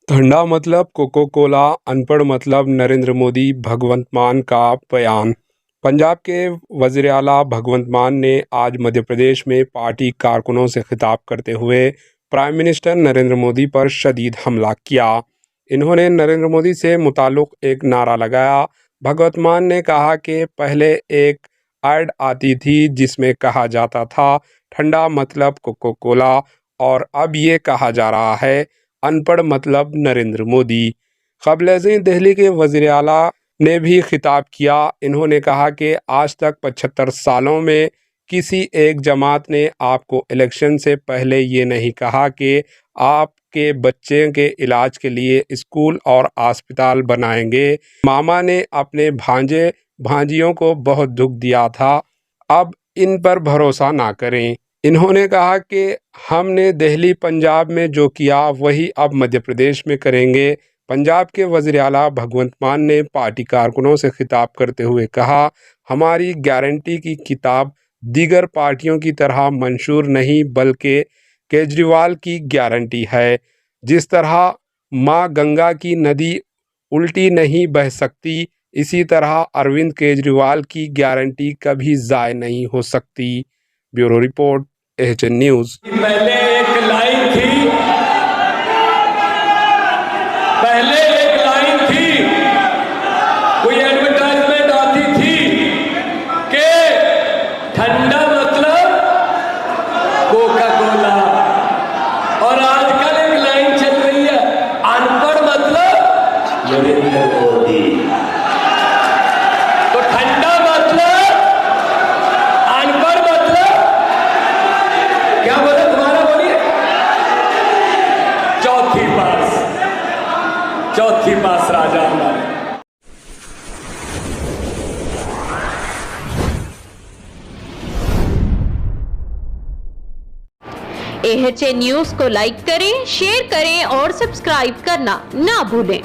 ठंडा मतलब cocoa Cola, अनपढ़ मतलब नरेंद्र मोदी, भगवंत मान का बयान। पंजाब के वज़ीर आला भगवंत मान ने आज मध्य प्रदेश में पार्टी कारकुनों से खिताब करते हुए प्राइम मिनिस्टर नरेंद्र मोदी पर शदीद हमला किया। इन्होंने नरेंद्र मोदी से मुताल्लिक एक नारा लगाया। भगवंत मान ने कहा कि पहले एक ऐड आती थी जिसमें कहा जाता था ठंडा मतलब कोको कोला, और अब ये कहा जा रहा है अनपढ़ मतलब नरेंद्र मोदी। क़ब्ल-ए-ज़ीं दिल्ली के वज़ीर आला ने भी खिताब किया। इन्होंने कहा कि आज तक 75 सालों में किसी एक जमात ने आपको इलेक्शन से पहले ये नहीं कहा कि आपके बच्चे के इलाज के लिए स्कूल और अस्पताल बनाएंगे। मामा ने अपने भांजे भांजियों को बहुत दुख दिया था, अब इन पर भरोसा ना करें। इन्होंने कहा कि हमने दिल्ली पंजाब में जो किया वही अब मध्य प्रदेश में करेंगे। पंजाब के वज़ीर आला भगवंत मान ने पार्टी कारकुनों से खिताब करते हुए कहा, हमारी गारंटी की किताब दीगर पार्टियों की तरह मंशूर नहीं बल्कि केजरीवाल की गारंटी है। जिस तरह माँ गंगा की नदी उल्टी नहीं बह सकती, इसी तरह अरविंद केजरीवाल की गारंटी कभी ज़ाय नहीं हो सकती। Bureau report, HN news. पहले एक लाइन थी, कोई एडवर्टाइजमेंट आती थी कि ठंडा मतलब कोका कोला, और आजकल एक लाइन चल रही है अनपढ़ मतलब नरेंद्र मोदी। तो ठंडा मतलब, अनपढ़ मतलब क्या बोले, तुम्हारा बोलिए। चौथी पास राजा हमारे। एचएन न्यूज़ को लाइक करें, शेयर करें और सब्सक्राइब करना ना भूलें।